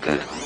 Replit.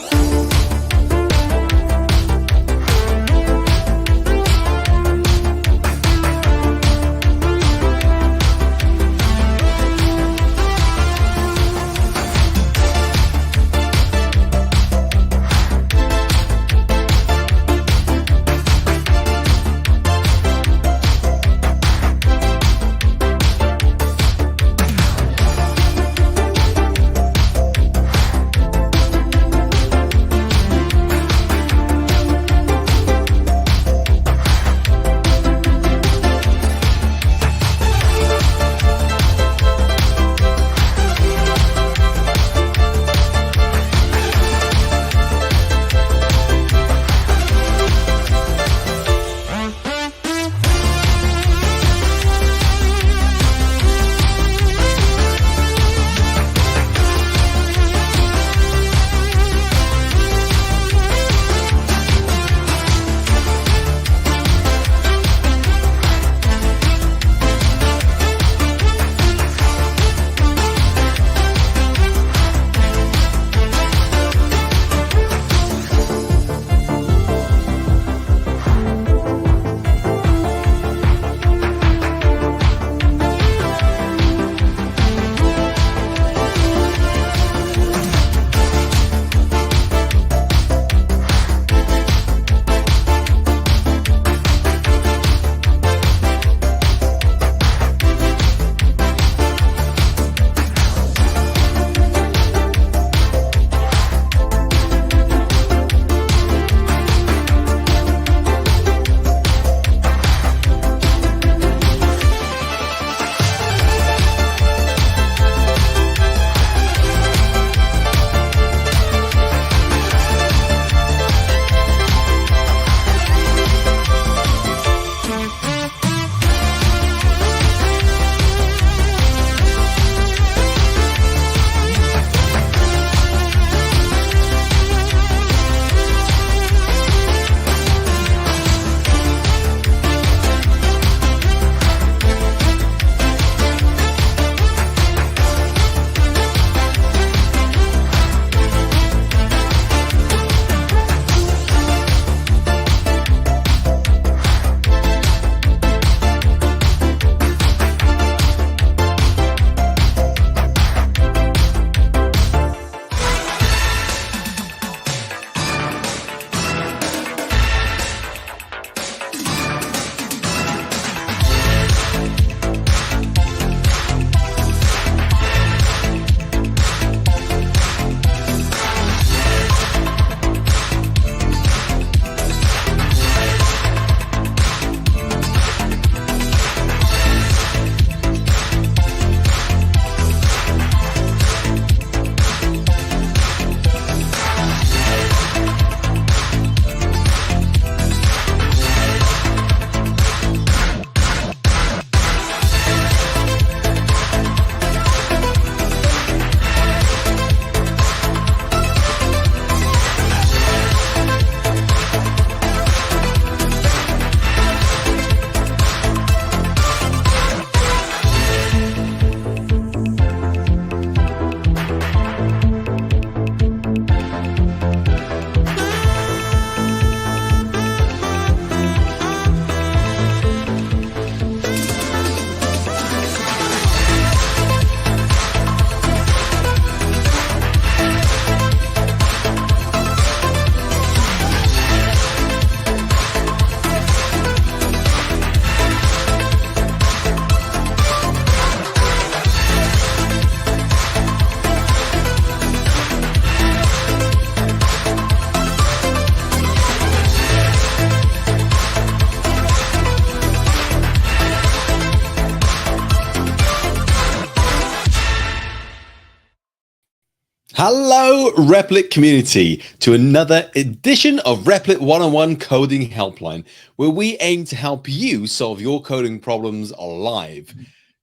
Hello, Replit community, to another edition of Replit One-on-One Coding Helpline, where we aim to help you solve your coding problems live.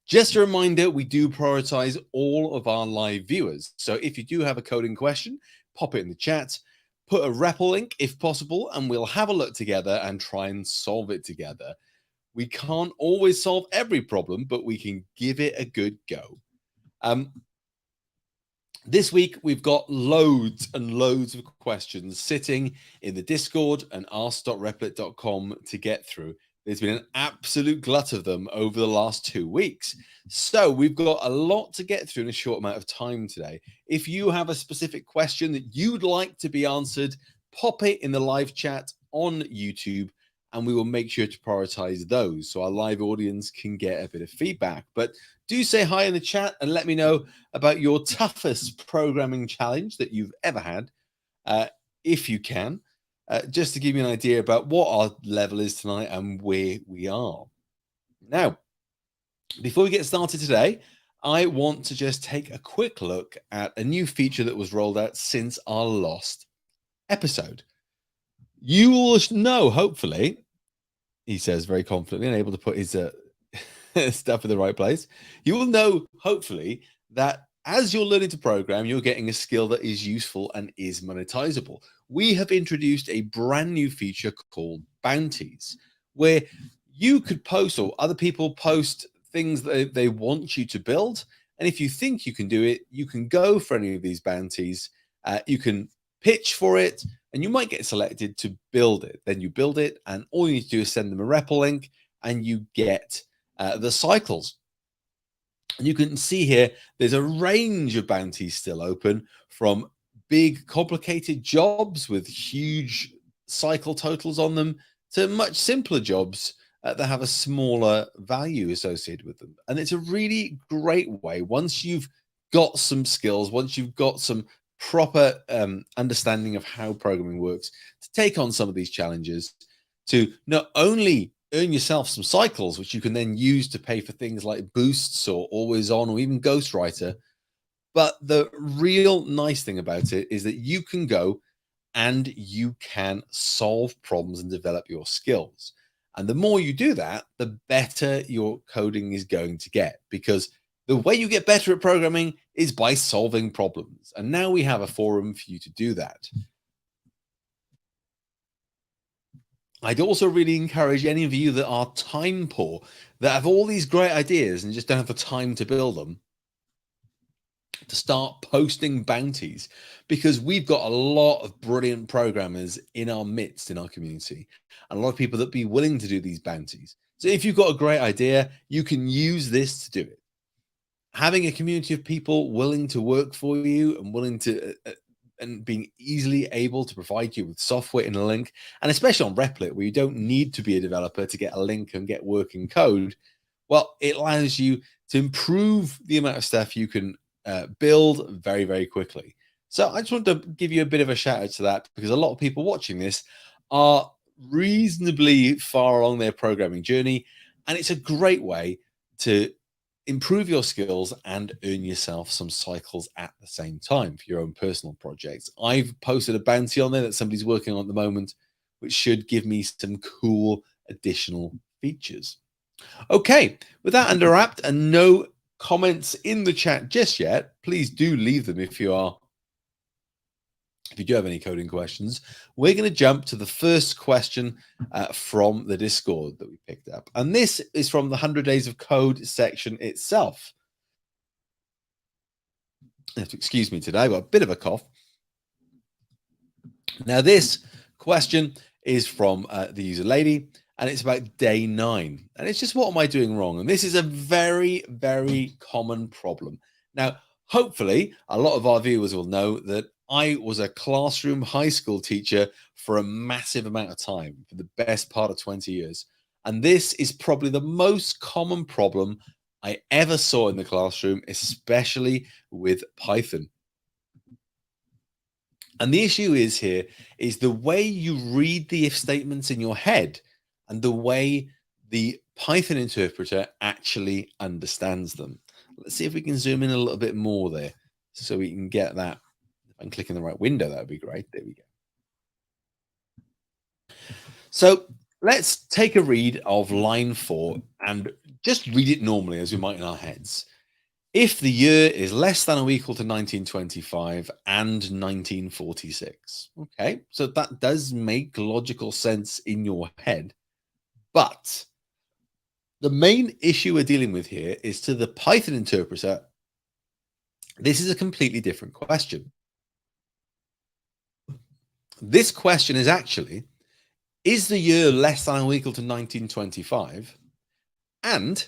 Just a reminder, we do prioritize all of our live viewers. So if you do have a coding question, pop it in the chat, put a REPL link if possible, and we'll have a look together and try and solve it together. We can't always solve every problem, but we can give it a good go. This week, we've got loads and loads of questions sitting in the Discord and ask.replit.com to get through. There's been an absolute glut of them over the last 2 weeks. So we've got a lot to get through in a short amount of time today. If you have a specific question that you'd like to be answered, pop it in the live chat on YouTube and we will make sure to prioritize those so our live audience can get a bit of feedback. But do say hi in the chat and let me know about your toughest programming challenge that you've ever had, if you can, just to give you an idea about what our level is tonight and where we are. Now, before we get started today, I want to just take a quick look at a new feature that was rolled out since our last episode. You will know, hopefully, he says very confidently and able to put his stuff in the right place. You will know, hopefully, that as you're learning to program, you're getting a skill that is useful and is monetizable. We have introduced a brand new feature called bounties, where you could post or other people post things that they want you to build. And if you think you can do it, you can go for any of these bounties. You can pitch for it, and you might get selected to build it. Then you build it, and all you need to do is send them a REPL link, and you get the cycles. And you can see here, there's a range of bounties still open, from big, complicated jobs with huge cycle totals on them to much simpler jobs that have a smaller value associated with them. And it's a really great way, once you've got some skills, once you've got some proper understanding of how programming works, to take on some of these challenges, to not only earn yourself some cycles, which you can then use to pay for things like boosts or always on or even ghostwriter. But the real nice thing about it is that you can go and you can solve problems and develop your skills. And the more you do that, the better your coding is going to get, because the way you get better at programming is by solving problems. And now we have a forum for you to do that. I'd also really encourage any of you that are time poor, that have all these great ideas and just don't have the time to build them, to start posting bounties, because we've got a lot of brilliant programmers in our midst, in our community, and a lot of people that be willing to do these bounties. So if you've got a great idea, you can use this to do it. Having a community of people willing to work for you and willing to and being easily able to provide you with software in a link, and especially on Replit, where you don't need to be a developer to get a link and get working code, well, it allows you to improve the amount of stuff you can build very, very quickly. So I just want to give you a bit of a shout out to that, because a lot of people watching this are reasonably far along their programming journey, and it's a great way to improve your skills and earn yourself some cycles at the same time for your own personal projects. I've posted a bounty on there that somebody's working on at the moment, which should give me some cool additional features. Okay, with that under wrapped and no comments in the chat just yet, please do leave them if you do have any coding questions. We're going to jump to the first question from the Discord that we picked up. And this is from the 100 Days of Code section itself. You have to excuse me today, I've got a bit of a cough. Now, this question is from the user lady, and it's about day 9. And it's just, what am I doing wrong? And this is a very, very common problem. Now, hopefully, a lot of our viewers will know that I was a classroom high school teacher for a massive amount of time, for the best part of 20 years. And this is probably the most common problem I ever saw in the classroom, especially with Python. And the issue is the way you read the if statements in your head and the way the Python interpreter actually understands them. Let's see if we can zoom in a little bit more there so we can get that. If I'm clicking the right window, that would be great. There we go. So let's take a read of line 4 and just read it normally as we might in our heads. If the year is less than or equal to 1925 and 1946. Okay, so that does make logical sense in your head. But the main issue we're dealing with here is, to the Python interpreter, This is a completely different question. This question is actually, is the year less than or equal to 1925? And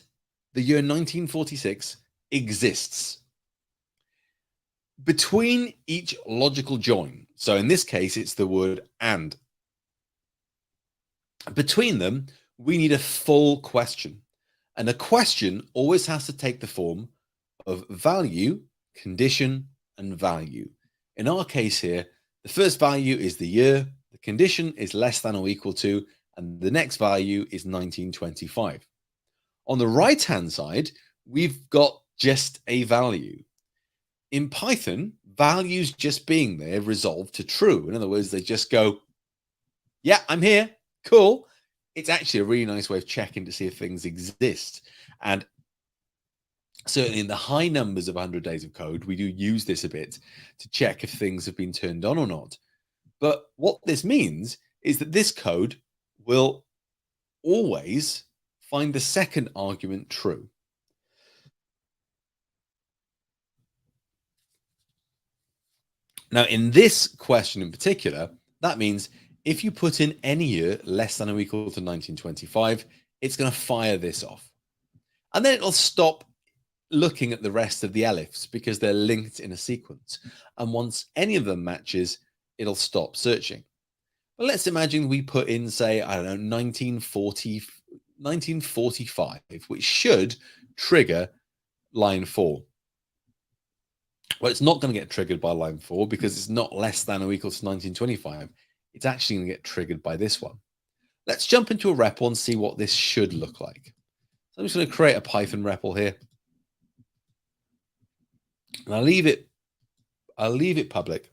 the year 1946 exists. Between each logical join, so in this case, it's the word and. Between them, we need a full question. And a question always has to take the form of value, condition, and value. In our case here, the first value is the year, the condition is less than or equal to, and the next value is 1925. On the right-hand side, we've got just a value. In Python, values just being there resolve to true. In other words, they just go, yeah, I'm here, cool. It's actually a really nice way of checking to see if things exist. And certainly in the high numbers of 100 days of code, we do use this a bit to check if things have been turned on or not. But what this means is that this code will always find the second argument true. Now, in this question in particular, that means if you put in any year less than or equal to 1925, it's going to fire this off. And then it'll stop looking at the rest of the elifs because they're linked in a sequence. And once any of them matches, it'll stop searching. But let's imagine we put in, say, I don't know, 1945, which should trigger line 4. Well, it's not going to get triggered by line 4 because it's not less than or equal to 1925. It's actually going to get triggered by this one. Let's jump into a REPL and see what this should look like. So I'm just going to create a Python REPL here. And I'll leave it public.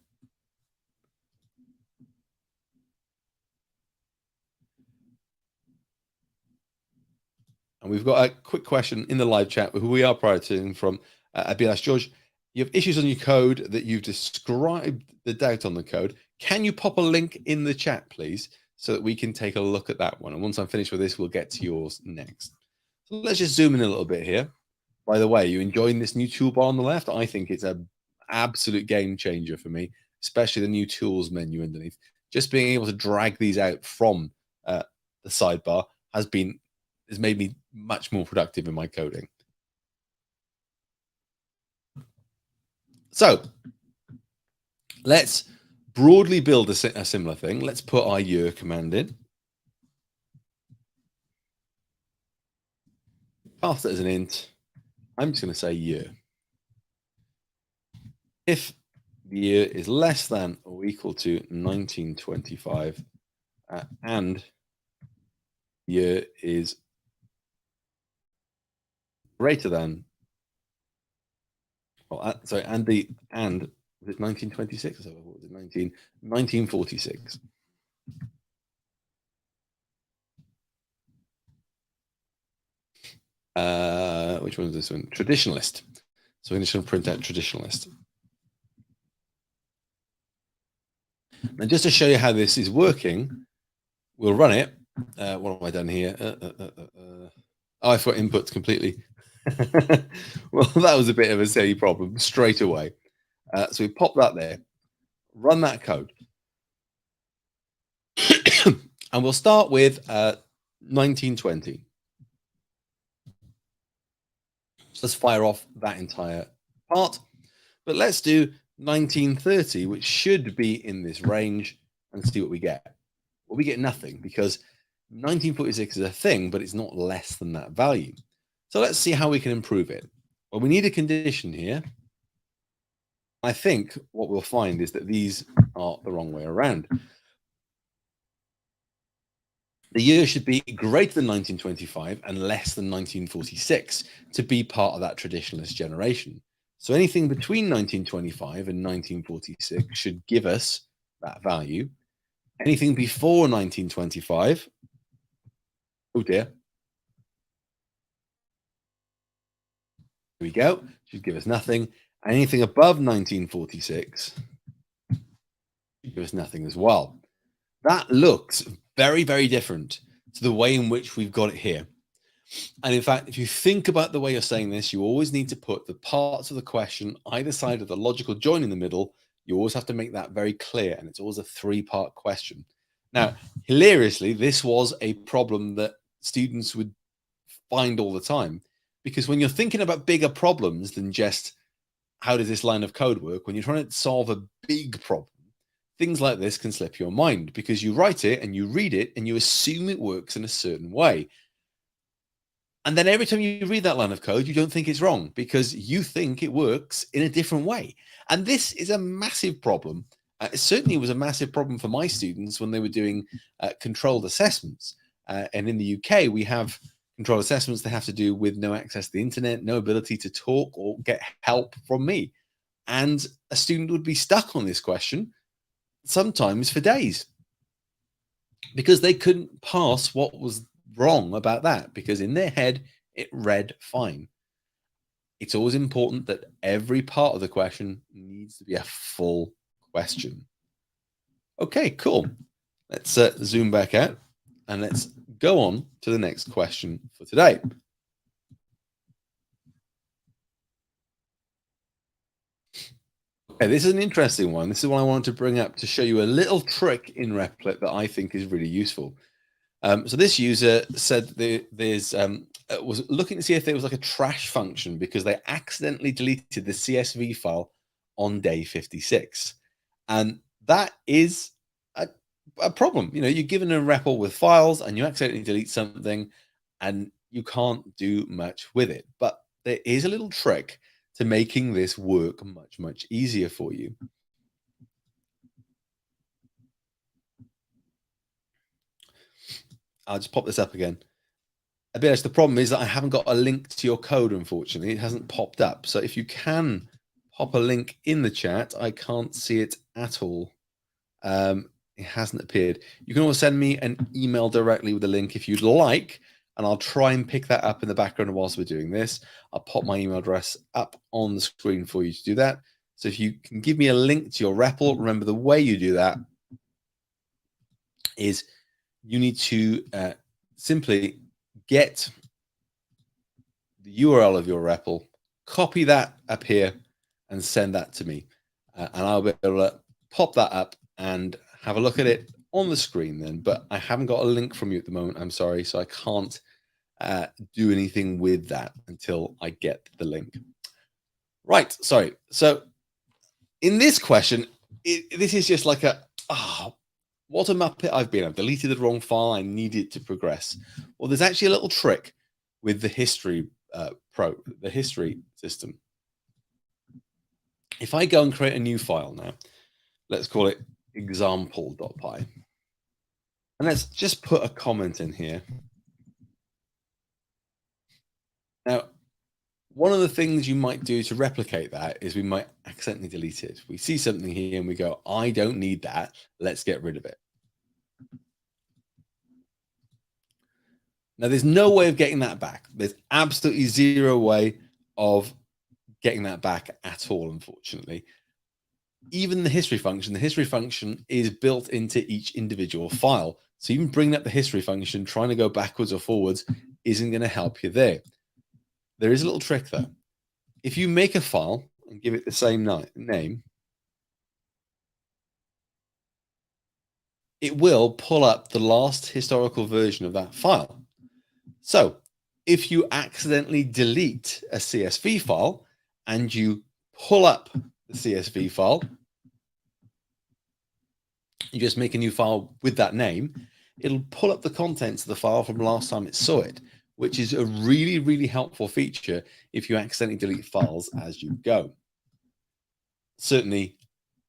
And we've got a quick question in the live chat who we are prioritizing from Abilash George. You have issues on your code that you've described the doubt on the code. Can you pop a link in the chat, please, so that we can take a look at that one? And once I'm finished with this, we'll get to yours next. So let's just zoom in a little bit here. By the way, you enjoying this new toolbar on the left? I think it's an absolute game changer for me, especially the new tools menu underneath. Just being able to drag these out from the sidebar has made me much more productive in my coding. So let's broadly build a similar thing. Let's put our year command in. Pass it as an int. I'm just going to say year. If the year is less than or equal to 1925 and the year is greater than, well, sorry, and was it 1926 or what was it? 1946. Which one is this one? Traditionalist. So we're just going to print out traditionalist. And just to show you how this is working, we'll run it. What have I done here? Oh, I forgot inputs completely. Well, that was a bit of a silly problem straight away. So we pop that there, run that code. And we'll start with 1920. So let's fire off that entire part. But let's do 1930, which should be in this range, and see what we get. Well, we get nothing because 1946 is a thing, but it's not less than that value. So let's see how we can improve it. Well, we need a condition here. I think what we'll find is that these are the wrong way around. The year should be greater than 1925 and less than 1946 to be part of that traditionalist generation. So anything between 1925 and 1946 should give us that value. Anything before 1925, oh dear. Here we go, should give us nothing. Anything above 1946 should give us nothing as well. That looks very, very different to the way in which we've got it here. And in fact, if you think about the way you're saying this, you always need to put the parts of the question either side of the logical join in the middle. You always have to make that very clear. And it's always a three-part question. Now, hilariously, this was a problem that students would find all the time, because when you're thinking about bigger problems than just how does this line of code work, when you're trying to solve a big problem, things like this can slip your mind because you write it and you read it and you assume it works in a certain way. And then every time you read that line of code, you don't think it's wrong because you think it works in a different way. And this is a massive problem. It certainly was a massive problem for my students when they were doing controlled assessments. And in the UK, we have controlled assessments that have to do with no access to the internet, no ability to talk or get help from me. And a student would be stuck on this question, sometimes for days, because they couldn't pass what was wrong about that, because in their head it read fine. It's always important that every part of the question needs to be a full question. Okay, cool. Let's zoom back out and let's go on to the next question for today. Okay, this is an interesting one. This is one I wanted to bring up to show you a little trick in Replit that I think is really useful. So this user said there's was looking to see if there was like a trash function because they accidentally deleted the CSV file on day 56, and that is a problem. You know, you're given a REPL with files and you accidentally delete something, and you can't do much with it. But there is a little trick to making this work much easier for you. I'll just pop this up again. Abish, the problem is that I haven't got a link to your code, unfortunately. It hasn't popped up. So if you can pop a link in the chat, I can't see it at all. It hasn't appeared. You can always send me an email directly with a link if you'd like, and I'll try and pick that up in the background whilst we're doing this. I'll pop my email address up on the screen for you to do that. So if you can give me a link to your REPL, remember the way you do that is you need to simply get the URL of your REPL, copy that up here, and send that to me. And I'll be able to pop that up and have a look at it on the screen then. But I haven't got a link from you at the moment, I'm sorry, so I can't do anything with that until I get the link. Right, sorry. So in this question, this is just like what a muppet I've been. I've deleted the wrong file. I need it to progress. Well, there's actually a little trick with the history the history system. If I go and create a new file now, let's call it example.py. And let's just put a comment in here. Now, one of the things you might do to replicate that is we might accidentally delete it. We see something here and we go, I don't need that. Let's get rid of it. Now, there's no way of getting that back. There's absolutely zero way of getting that back at all, unfortunately. Even the history function is built into each individual file. So even bringing up the history function, trying to go backwards or forwards isn't going to help you there. There is a little trick though. If you make a file and give it the same name, it will pull up the last historical version of that file. So if you accidentally delete a CSV file and you pull up the CSV file, you just make a new file with that name, it'll pull up the contents of the file from last time it saw it, which is a really helpful feature if you accidentally delete files as you go. Certainly,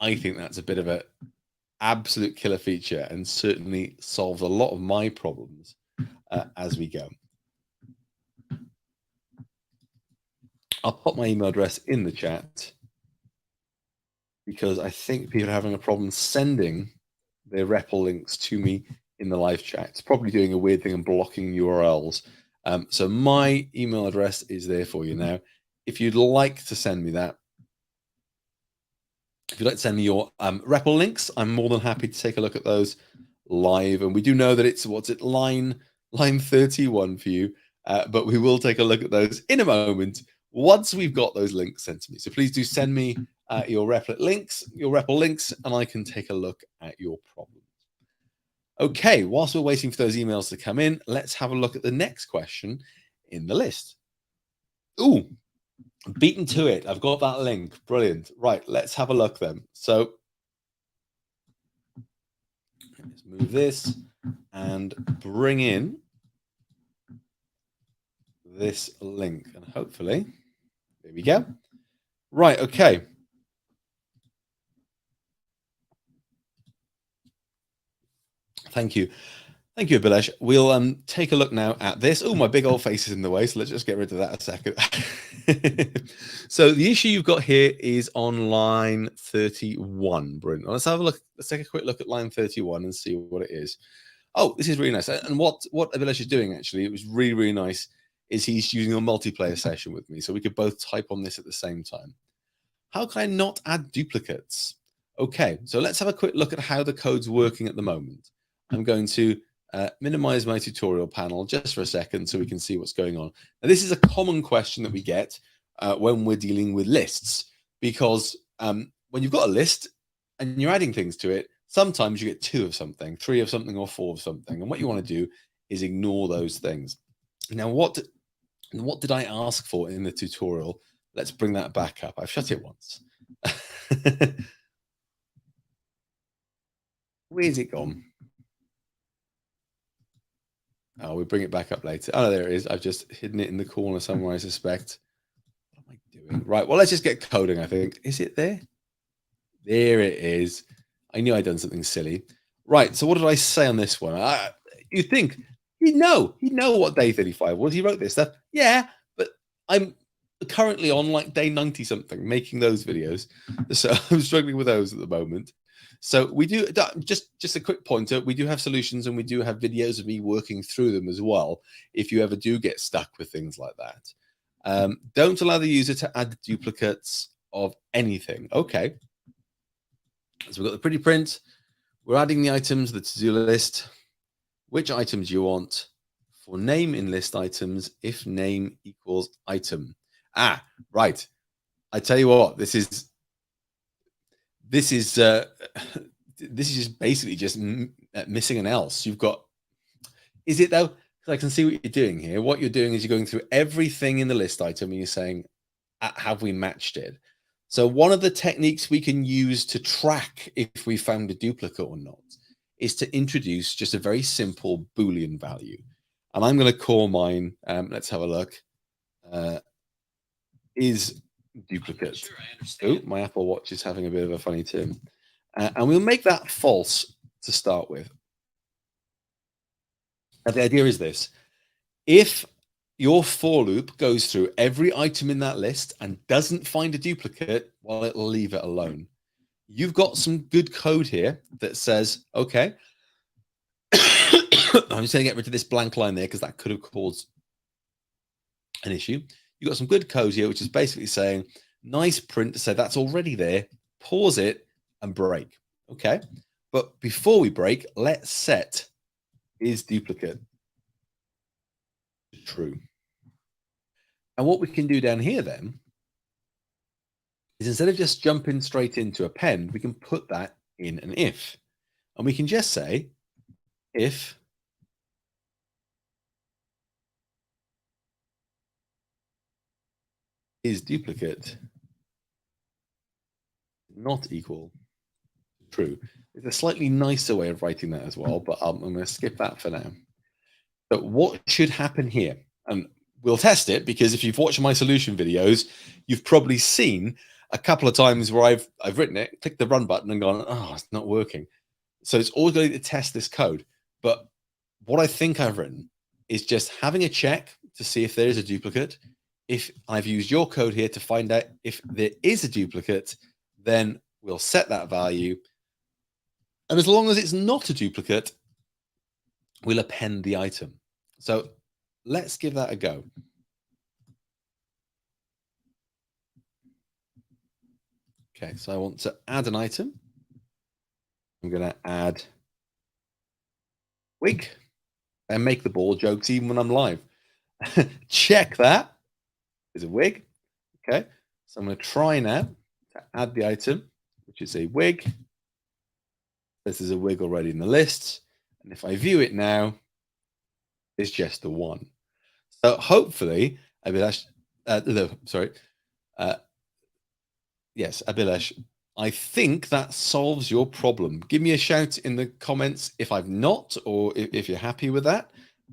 I think that's a bit of an absolute killer feature and certainly solves a lot of my problems as we go. I'll pop my email address in the chat because I think people are having a problem sending their REPL links to me in the live chat. It's probably doing a weird thing and blocking URLs. So my email address is there for you now. If you'd like to send me that, if you'd like to send me your REPL links, I'm more than happy to take a look at those live. And we do know that it's line 31 for you. but we will take a look at those in a moment once we've got those links sent to me. So please do send me your Replit links, your REPL links, and I can take a look at your problems. Okay, whilst we're waiting for those emails to come in, let's have a look at the next question in the list. Ooh, beaten to it. I've got that link. Brilliant. Right, let's have a look then. So let's move this and bring in this link. And hopefully, there we go. Right, okay. Thank you. Thank you, Abhilash. We'll take a look now at this. Oh, my big old face is in the way, so let's just get rid of that a second. So the issue you've got here is on line 31, Brent. Let's have a look. Let's take a quick look at line 31 and see what it is. Oh, this is really nice. And what Abhilash is doing, actually, it was really, really nice, is he's using a multiplayer session with me, so we could both type on this at the same time. How can I not add duplicates? Okay, so let's have a quick look at how the code's working at the moment. I'm going to minimize my tutorial panel just for a second so we can see what's going on. Now, this is a common question that we get when we're dealing with lists, because when you've got a list and you're adding things to it, sometimes you get 2 of something, 3 of something, or 4 of something. And what you want to do is ignore those things. Now, what did I ask for in the tutorial? Let's bring that back up. I've shut it once. Where's it gone? Oh, we'll bring it back up later. Oh, there it is. I've just hidden it in the corner somewhere, I suspect. What am I doing? Right, well, let's just get coding, I think. Is it there? There it is. I knew I'd done something silly. Right, so what did I say on this one? You'd think he'd know what day 35 was. He wrote this stuff. Yeah, but I'm currently on like day 90 something making those videos. So I'm struggling with those at the moment. So we do, just a quick pointer, we do have solutions and we do have videos of me working through them as well, if you ever do get stuck with things like that. Don't allow the user to add duplicates of anything. Okay. So we've got the pretty print. We're adding the items, the to-do list. Which items do you want? For name in list items, if name equals item. Ah, right. I tell you what, this is just basically just missing an else. You've got, is it though? Because I can see what you're doing here. What you're doing is you're going through everything in the list item and you're saying, have we matched it? So one of the techniques we can use to track if we found a duplicate or not is to introduce just a very simple Boolean value. And I'm going to call mine, let's have a look, is duplicate. Sure, oh, my Apple Watch is having a bit of a funny turn. And we'll make that false to start with. Now, the idea is this. If your for loop goes through every item in that list and doesn't find a duplicate, well, it'll leave it alone. You've got some good code here that says, okay, I'm just going to get rid of this blank line there because that could have caused an issue. You've got some good code here, which is basically saying, nice print to say that's already there, pause it and break. Okay. But before we break, let's set is duplicate true. And what we can do down here then is instead of just jumping straight into append, we can put that in an if. And we can just say if is duplicate not equal true. It's a slightly nicer way of writing that as well, but I'm going to skip that for now. But what should happen here? And we'll test it because if you've watched my solution videos, you've probably seen a couple of times where I've written it, clicked the run button and gone, oh, it's not working. So it's always going to test this code. But what I think I've written is just having a check to see if there is a duplicate. If I've used your code here to find out if there is a duplicate, then we'll set that value. And as long as it's not a duplicate, we'll append the item. So let's give that a go. Okay, so I want to add an item. I'm going to add wig and make the ball jokes even when I'm live. Check that. There's a wig. Okay. So I'm going to try now to add the item, which is a wig. This is a wig already in the list. And if I view it now, it's just the one. So hopefully, Abhilash, no, sorry. Yes, Abhilash, I think that solves your problem. Give me a shout in the comments if I've not, or if you're happy with that.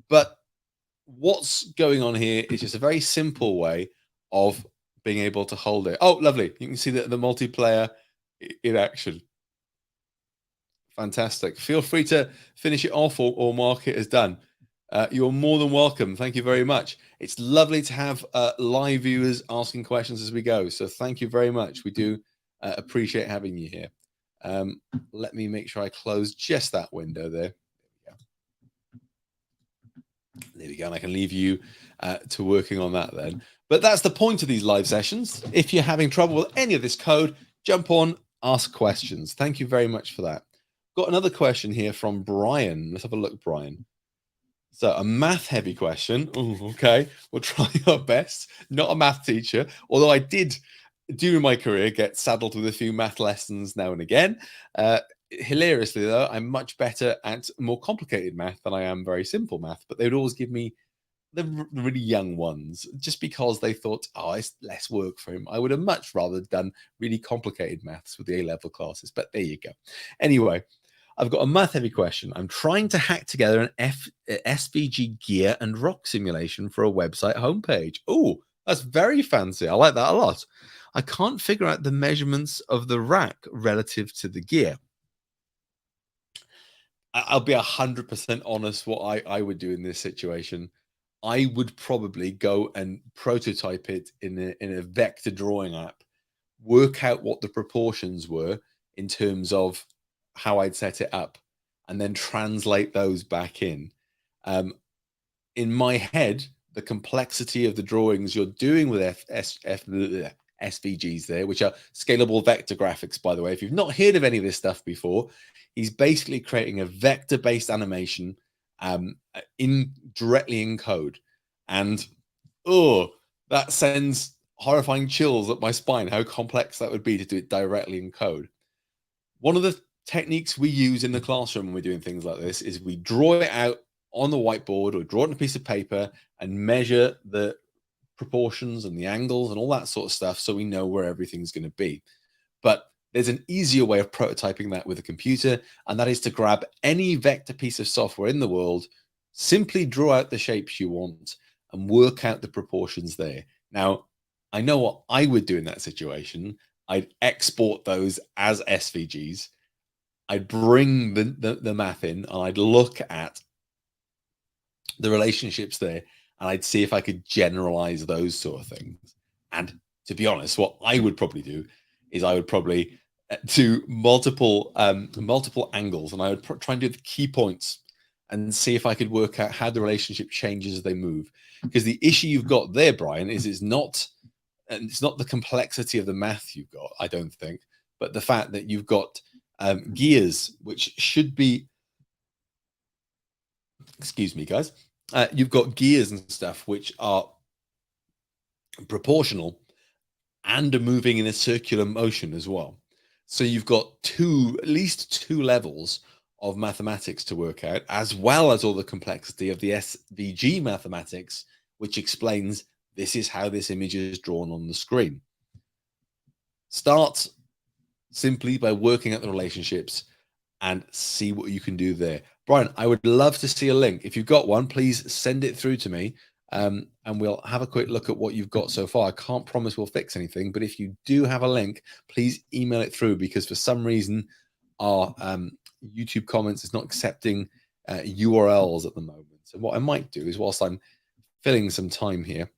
But what's going on here is just a very simple way of being able to hold it. Oh, lovely. You can see the multiplayer in action. Fantastic. Feel free to finish it off or mark it as done. You're more than welcome. Thank you very much. It's lovely to have live viewers asking questions as we go. So thank you very much. We do appreciate having you here. Let me make sure I close just that window there. There we go. And I can leave you to working on that then. But that's the point of these live sessions. If you're having trouble with any of this code, jump on, ask questions. Thank you very much for that. Got another question here from Brian. Let's have a look, Brian. So a math heavy question. Ooh, okay, we'll try our best. Not a math teacher, although I did during my career get saddled with a few math lessons now and again. Hilariously though, I'm much better at more complicated math than I am very simple math, but they would always give me the really young ones just because they thought, oh, it's less work for him. I would have much rather done really complicated maths with the A-level classes, but there you go. Anyway, I've got a math heavy question. I'm trying to hack together an SVG gear and rock simulation for a website homepage. Oh, that's very fancy. I like that a lot. I can't figure out the measurements of the rack relative to the gear. I'll be 100% honest what I would do in this situation. I would probably go and prototype it in a vector drawing app, work out what the proportions were in terms of how I'd set it up, and then translate those back in. In my head, the complexity of the drawings you're doing with SVGs there, which are scalable vector graphics, by the way. If you've not heard of any of this stuff before, he's basically creating a vector-based animation directly in code. And that sends horrifying chills up my spine, how complex that would be to do it directly in code. One of the techniques we use in the classroom when we're doing things like this is we draw it out on the whiteboard or draw it on a piece of paper and measure the proportions and the angles and all that sort of stuff so we know where everything's going to be. But there's an easier way of prototyping that with a computer, and that is to grab any vector piece of software in the world, simply draw out the shapes you want and work out the proportions there. Now, I know what I would do in that situation. I'd export those as SVGs. I'd bring the math in and I'd look at the relationships there and I'd see if I could generalize those sort of things. And to be honest, what I would probably do is I would probably do multiple angles, and I would try and do the key points and see if I could work out how the relationship changes as they move. Because the issue you've got there, Brian, is it's not the complexity of the math you've got, I don't think, but the fact that you've got gears, which should be, excuse me, guys, you've got gears and stuff which are proportional and are moving in a circular motion as well. So you've got at least two levels of mathematics to work out, as well as all the complexity of the SVG mathematics, which explains this is how this image is drawn on the screen. Start simply by working out the relationships and see what you can do there. Brian, I would love to see a link. If you've got one, please send it through to me, and we'll have a quick look at what you've got so far. I can't promise we'll fix anything, but if you do have a link, please email it through, because for some reason our YouTube comments is not accepting URLs at the moment. So what I might do is, whilst I'm filling some time here,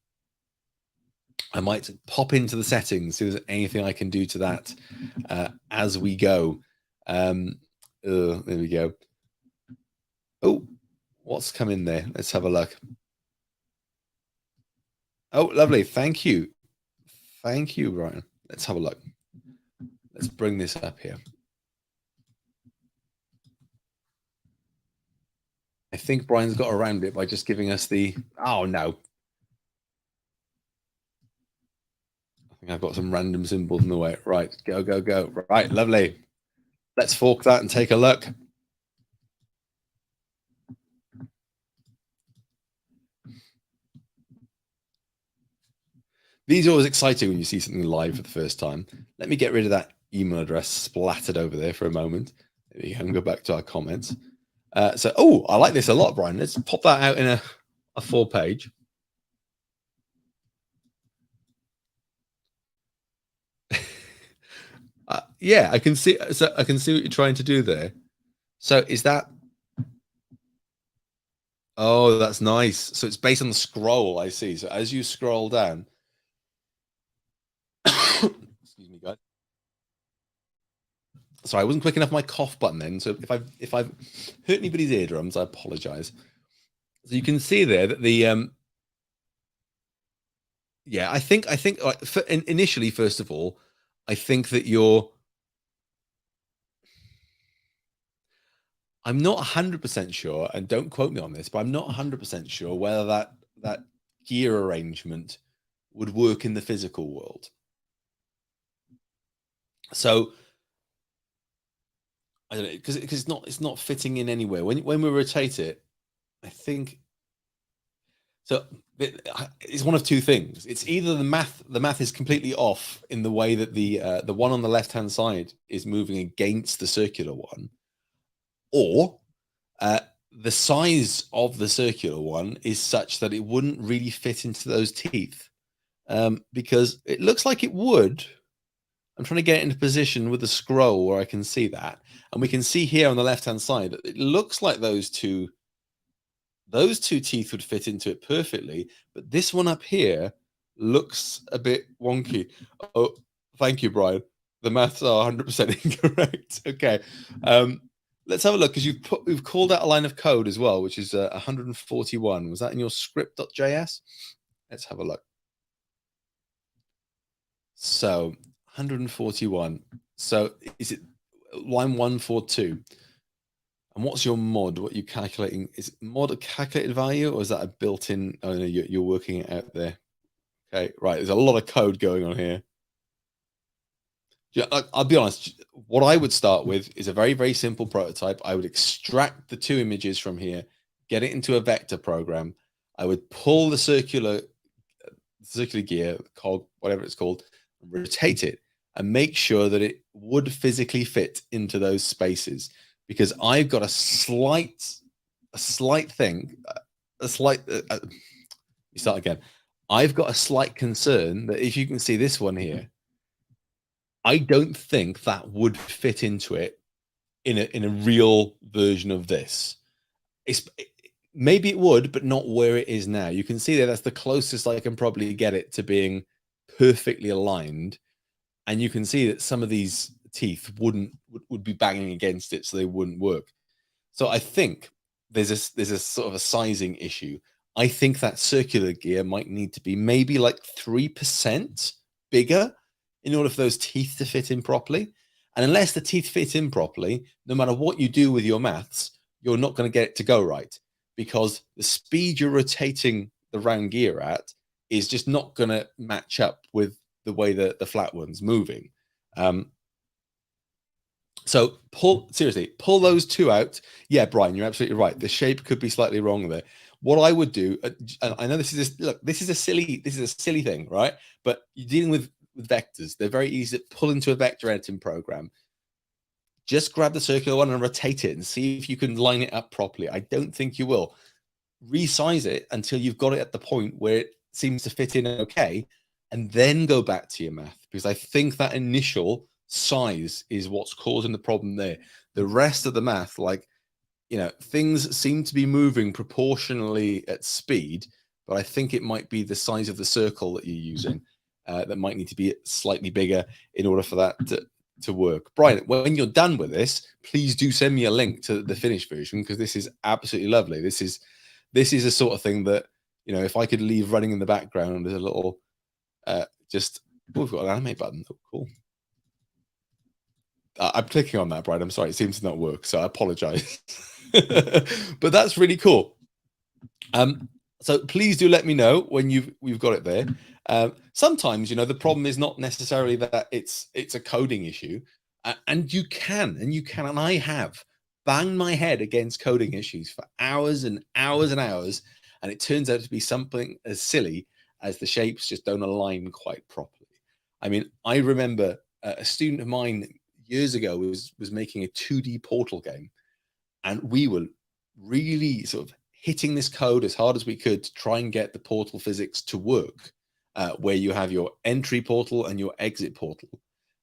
I might pop into the settings, see if there's anything I can do to that as we go. There we go. Oh, what's come in there? Let's have a look. Oh, lovely. Thank you. Thank you, Ryan. Let's have a look. Let's bring this up here. I think Brian's got around it by just giving us the, oh no, I've got some random symbols in the way. Right, go, go, go. Right, lovely. Let's fork that and take a look. These are always exciting when you see something live for the first time. Let me get rid of that email address splattered over there for a moment. There we go, and go back to our comments. Oh, I like this a lot, Brian. Let's pop that out in a 4-page. Yeah, I can see. So I can see what you're trying to do there. So is that? Oh, that's nice. So it's based on the scroll. I see. So as you scroll down, excuse me, guys. Sorry, I wasn't quick enough my cough button then. So if I've hurt anybody's eardrums, I apologize. So you can see there that the yeah, I think initially, first of all, I think that I'm not 100% sure, and don't quote me on this, but I'm not 100% sure whether that gear arrangement would work in the physical world. So I don't know, because it's not fitting in anywhere. When we rotate it, I think so. It's one of two things. It's either the math is completely off in the way that the one on the left hand side is moving against the circular one, or the size of the circular one is such that it wouldn't really fit into those teeth, because it looks like it would. I'm trying to get it into position with the scroll where I can see that, and we can see here on the left hand side it looks like those two teeth would fit into it perfectly, but this one up here looks a bit wonky. Oh, thank you, Brian. The maths are 100% incorrect. Okay, let's have a look, because you've called out a line of code as well, which is 141. Was that in your script.js? Let's have a look. So 141. So is it line 142? And what's your mod? What are you calculating? Is mod a calculated value, or is that a built-in? Oh no, you're working it out there. Okay, right. There's a lot of code going on here. Yeah, I'll be honest. What I would start with is a very, very simple prototype. I would extract the two images from here, get it into a vector program. I would pull the circular gear, cog, whatever it's called, rotate it, and make sure that it would physically fit into those spaces. Because I've got a slight thing, you start again. I've got a slight concern that if you can see this one here, I don't think that would fit into it in a real version of this. Maybe it would, but not where it is now. You can see there, that's the closest I can probably get it to being perfectly aligned. And you can see that some of these teeth would be banging against it, so they wouldn't work. So I think there's a sort of a sizing issue. I think that circular gear might need to be maybe like 3% bigger in order for those teeth to fit in properly. And unless the teeth fit in properly, no matter what you do with your maths, you're not going to get it to go right, because the speed you're rotating the round gear at is just not going to match up with the way that the flat one's moving. So pull those two out. Yeah, Brian, you're absolutely right. The shape could be slightly wrong there. What I would do, and I know this is a silly thing, right? But you're dealing with vectors. They're very easy to pull into a vector editing program. Just grab the circular one and rotate it and see if you can line it up properly. I don't think you will. Resize it until you've got it at the point where it seems to fit in okay, and then go back to your math, because I think that initial size is what's causing the problem there. The rest of the math, like, things seem to be moving proportionally at speed, but I think it might be the size of the circle that you're using that might need to be slightly bigger in order for that to work. Brian, when you're done with this, please do send me a link to the finished version, because this is absolutely lovely. This is a sort of thing that, if I could leave running in the background as a little we've got an animate button. Oh, cool. I'm clicking on that, Brian. I'm sorry, it seems to not work, so I apologize. But that's really cool. So please do let me know when we've got it there. Sometimes, the problem is not necessarily that it's a coding issue, and and I have banged my head against coding issues for hours and hours and hours, and it turns out to be something as silly as the shapes just don't align quite properly. I mean, I remember a student of mine years ago was making a 2D portal game, and we were really sort of hitting this code as hard as we could to try and get the portal physics to work, where you have your entry portal and your exit portal.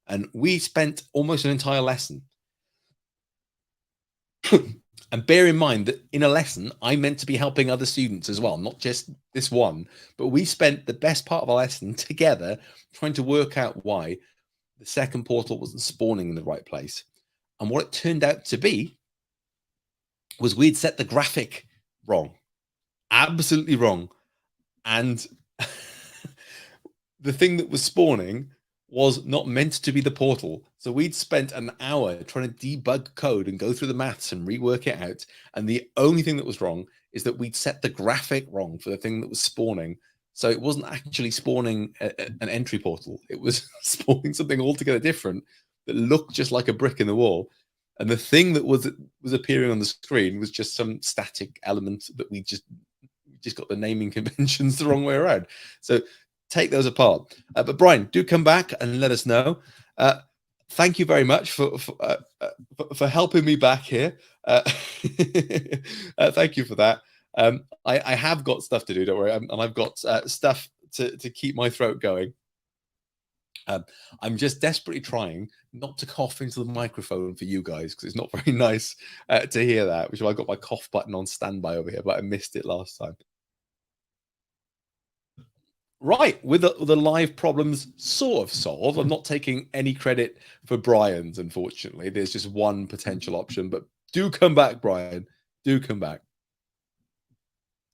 And we spent almost an entire lesson. And bear in mind that in a lesson, I meant to be helping other students as well, not just this one. But we spent the best part of a lesson together trying to work out why the second portal wasn't spawning in the right place. And what it turned out to be was we'd set the graphic wrong, absolutely wrong. And the thing that was spawning was not meant to be the portal. So we'd spent an hour trying to debug code and go through the maths and rework it out. And the only thing that was wrong is that we'd set the graphic wrong for the thing that was spawning. So it wasn't actually spawning an entry portal. It was spawning something altogether different that looked just like a brick in the wall. And the thing that was appearing on the screen was just some static element that we just got the naming conventions the wrong way around. So take those apart. But Brian, do come back and let us know. Thank you very much for helping me back here. Thank you for that. I have got stuff to do, don't worry, and I've got stuff to keep my throat going. I'm just desperately trying not to cough into the microphone for you guys, because it's not very nice to hear that, which is why I got my cough button on standby over here, but I missed it last time. Right, with the live problems sort of solved. I'm not taking any credit for Brian's, unfortunately. There's just one potential option, but do come back, Brian. Do come back.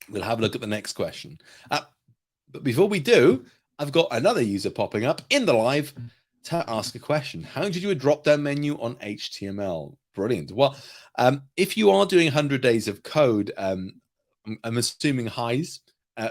We'll have a look at the next question. But before we do, I've got another user popping up in the live to ask a question. How do you do a drop-down menu on HTML? Brilliant. Well, if you are doing 100 days of code, I'm assuming highs.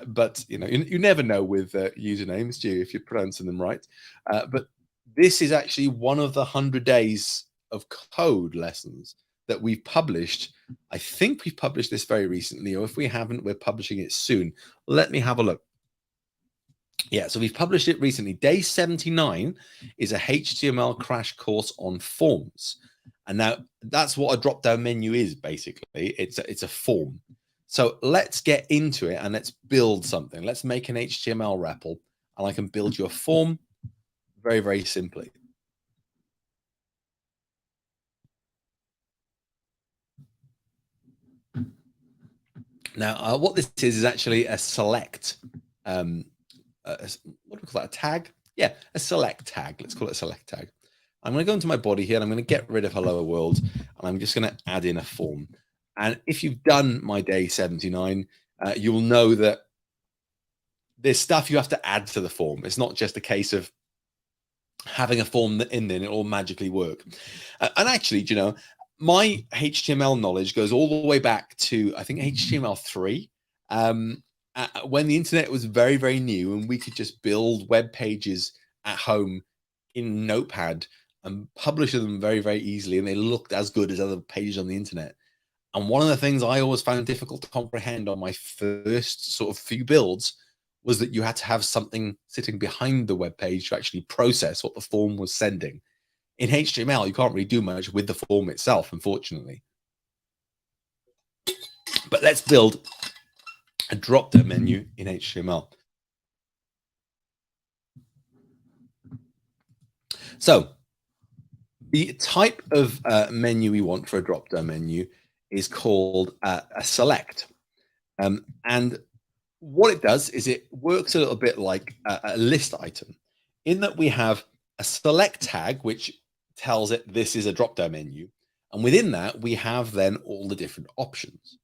But you never know with usernames, do you, if you're pronouncing them right? But this is actually one of the 100 days of code lessons that we've published. I think we've published this very recently, or if we haven't, we're publishing it soon. Let me have a look. Yeah, so we've published it recently. Day 79 is a HTML crash course on forms. And now that's what a drop-down menu is, basically. It's a form. So let's get into it and let's build something. Let's make an HTML REPL, and I can build you a form very, very simply. Now, what this is actually a select. What do we call that? A tag? Yeah, a select tag. Let's call it a select tag. I'm going to go into my body here, and I'm going to get rid of hello world, and I'm just going to add in a form. And if you've done my day 79, you'll know that there's stuff you have to add to the form. It's not just a case of having a form in there and it'll magically work. And actually, my HTML knowledge goes all the way back to, I think, HTML3, when the internet was very, very new and we could just build web pages at home in Notepad and publish them very, very easily. And they looked as good as other pages on the internet. And one of the things I always found difficult to comprehend on my first sort of few builds was that you had to have something sitting behind the web page to actually process what the form was sending. In HTML, you can't really do much with the form itself, unfortunately. But let's build a drop-down menu in HTML. So the type of menu we want for a drop-down menu is called a select. And what it does is it works a little bit like a list item, in that we have a select tag, which tells it this is a drop-down menu. And within that, we have then all the different options.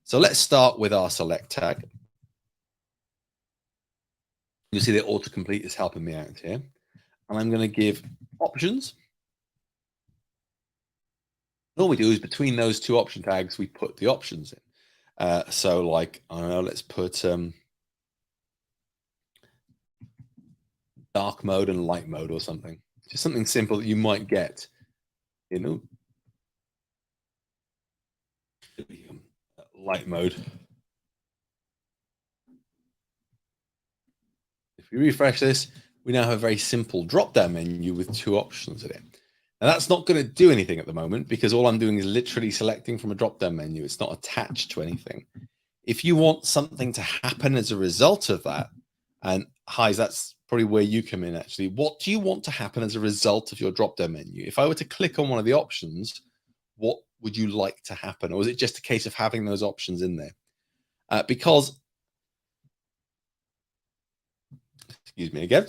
So let's start with our select tag. You see that autocomplete is helping me out here. And I'm going to give options. All we do is between those two option tags, we put the options in. So like, I don't know, let's put dark mode and light mode or something. Just something simple that you might get, you know, light mode. If we refresh this, we now have a very simple drop-down menu with two options in it. Now that's not going to do anything at the moment because all I'm doing is literally selecting from a drop-down menu. It's not attached to anything. If you want something to happen as a result of that, and Highs, that's probably where you come in actually. What do you want to happen as a result of your drop-down menu? If I were to click on one of the options, what would you like to happen? Or is it just a case of having those options in there? Because, excuse me again,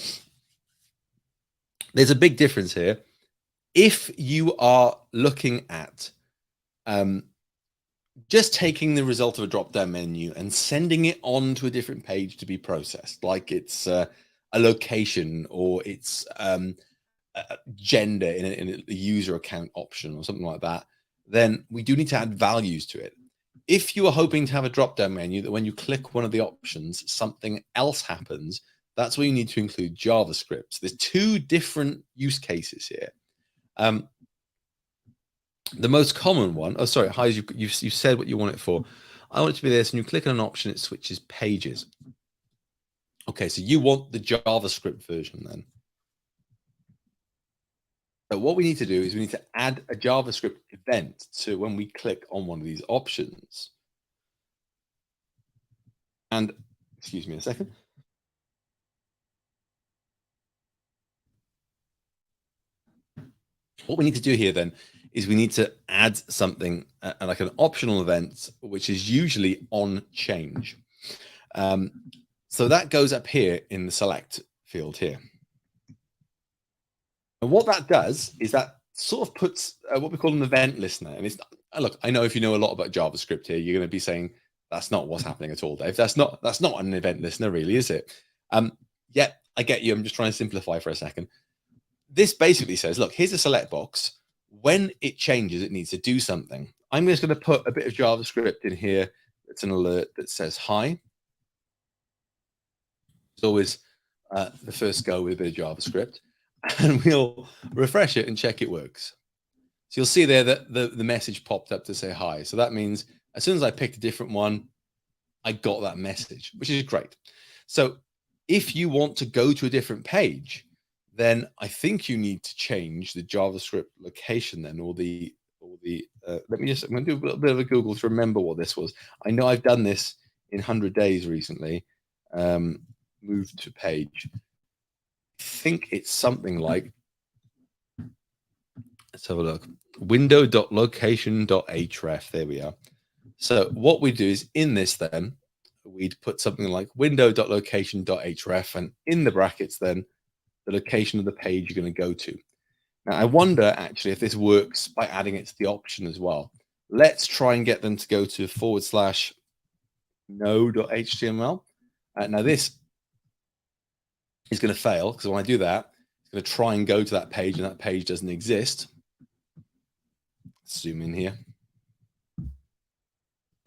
there's a big difference here. If you are looking at just taking the result of a drop-down menu and sending it on to a different page to be processed, like it's a location or it's gender in a user account option or something like that, then we do need to add values to it. If you are hoping to have a drop-down menu that when you click one of the options, something else happens, that's where you need to include JavaScript. So there's two different use cases here. The most common one, oh, sorry, Hi, you said what you want it for. I want it to be this, and you click on an option, it switches pages. Okay, so you want the JavaScript version then. So what we need to do is we need to add a JavaScript event to when we click on one of these options. And excuse me a second. What we need to do here then is we need to add something like an optional event, which is usually on change. So that goes up here in the select field here. And what that does is that sort of puts what we call an event listener. And it's look, I know if you know a lot about JavaScript here, you're going to be saying that's not what's happening at all, Dave. That's not an event listener, really, is it? Yeah, I get you. I'm just trying to simplify for a second. This basically says, look, here's a select box. When it changes, it needs to do something. I'm just going to put a bit of JavaScript in here. It's an alert that says hi. It's always the first go with a bit of JavaScript. And we'll refresh it and check it works. So you'll see there that the message popped up to say hi. So that means as soon as I picked a different one, I got that message, which is great. So if you want to go to a different page, then I think you need to change the JavaScript location then, or the let me just, I'm going to do a little bit of a Google to remember what this was. I know I've done this in 100 days recently. Move to page. I think it's something like, let's have a look. Window.location.href. There we are. So what we do is in this then, we'd put something like window.location.href, and in the brackets then, the location of the page you're going to go to. Now, I wonder actually if this works by adding it to the option as well. Let's try and get them to go to /no.html. Now, this is going to fail because when I do that, it's going to try and go to that page, and that page doesn't exist. Zoom in here.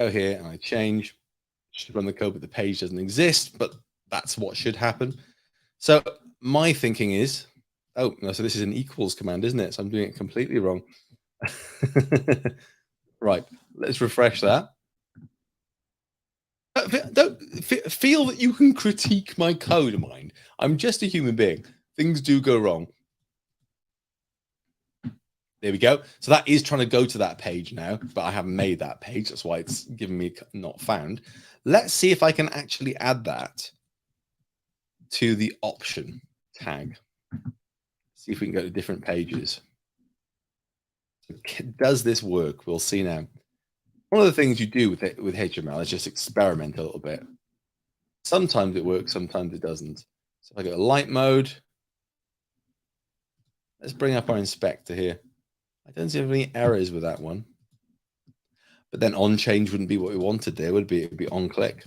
Go here, and I change. Should run the code, but the page doesn't exist, but that's what should happen. So my thinking is, oh, no, so this is an equals command, isn't it? So I'm doing it completely wrong. Right, let's refresh that. Don't feel that you can critique my code, mind. I'm just a human being. Things do go wrong. There we go. So that is trying to go to that page now, but I haven't made that page. That's why it's giving me not found. Let's see if I can actually add that to the option tag. See if we can go to different pages. Does this work? We'll see now. One of the things you do with HTML is just experiment a little bit. Sometimes it works, sometimes it doesn't. So if I go to light mode, let's bring up our inspector here. I don't see any errors with that one. But then on change wouldn't be what we wanted there, would be? It would be on click.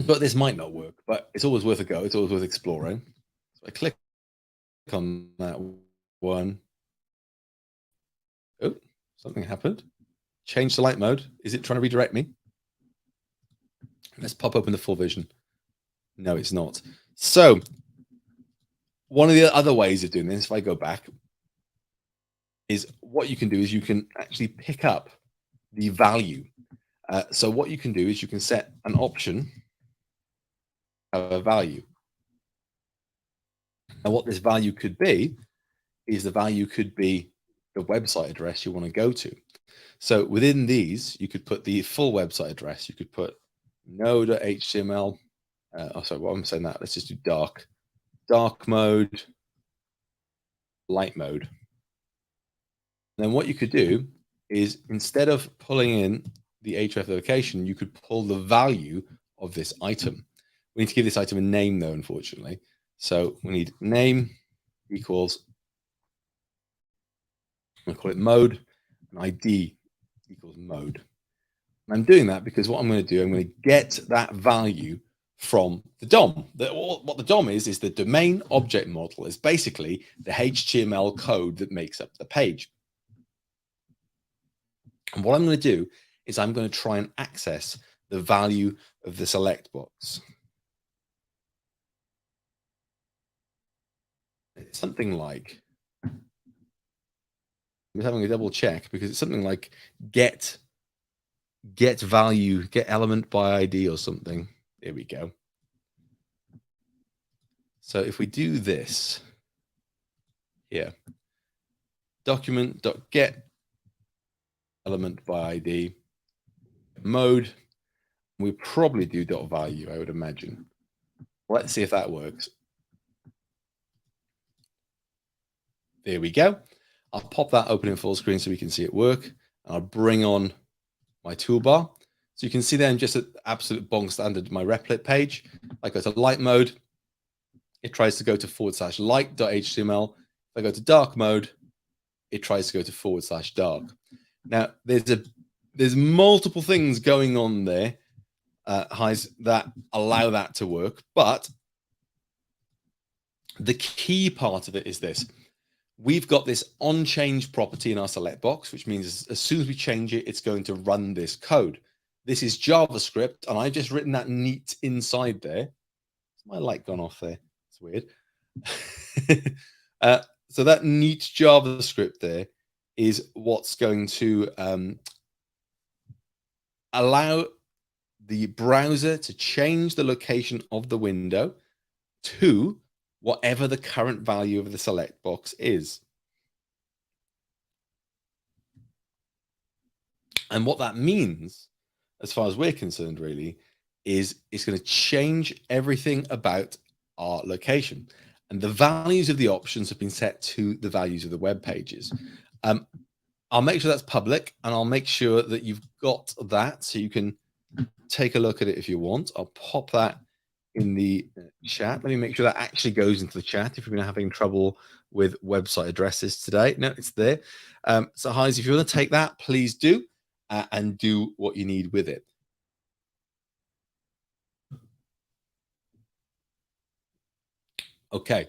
But this might not work, but it's always worth a go. It's always worth exploring. So I click on that one. Oh, Something happened. Change to light mode. Is it trying to redirect me? Let's pop open the full vision. No, it's not. So one of the other ways of doing this, if I go back, is what you can do is you can actually pick up the value. So what you can do is you can set an option of a value. And what this value could be is the value could be the website address you want to go to. So within these, you could put the full website address. You could put no.html. Oh, sorry, what I'm saying that. Let's just do dark mode, light mode. And then what you could do is instead of pulling in the href location, you could pull the value of this item. We need to give this item a name though, unfortunately. So we need name equals, I'm gonna call it mode, and ID equals mode. And I'm doing that because what I'm going to do, I'm going to get that value from the DOM. What the DOM is the domain object model. Is basically the HTML code that makes up the page. And what I'm going to do is I'm going to try and access the value of the select box. It's something like, I'm just having a double check because it's something like get value, get element by ID or something. There we go. So if we do this here, document.get element by ID mode, we probably do dot value, I would imagine. Let's see if that works. There we go. I'll pop that open in full screen so we can see it work. And I'll bring on my toolbar. So you can see then just at absolute bong standard, my Replit page. I go to light mode. It tries to go to /light.html. If I go to dark mode, it tries to go to /dark. Now there's multiple things going on there, highs, that allow that to work. But the key part of it is this. We've got this onChange property in our select box, which means as soon as we change it, it's going to run this code. This is JavaScript, and I've just written that neat inside there. Has my light gone off there? It's weird. So that neat JavaScript there is what's going to allow the browser to change the location of the window to whatever the current value of the select box is. And what that means, as far as we're concerned, really, is it's going to change everything about our location. And the values of the options have been set to the values of the web pages. I'll make sure that's public, and I'll make sure that you've got that so you can take a look at it if you want. I'll pop that in the chat. Let me make sure that actually goes into the chat if you've been having trouble with website addresses today. No, it's there. So Highs, if you want to take that, please do, and do what you need with it. Okay.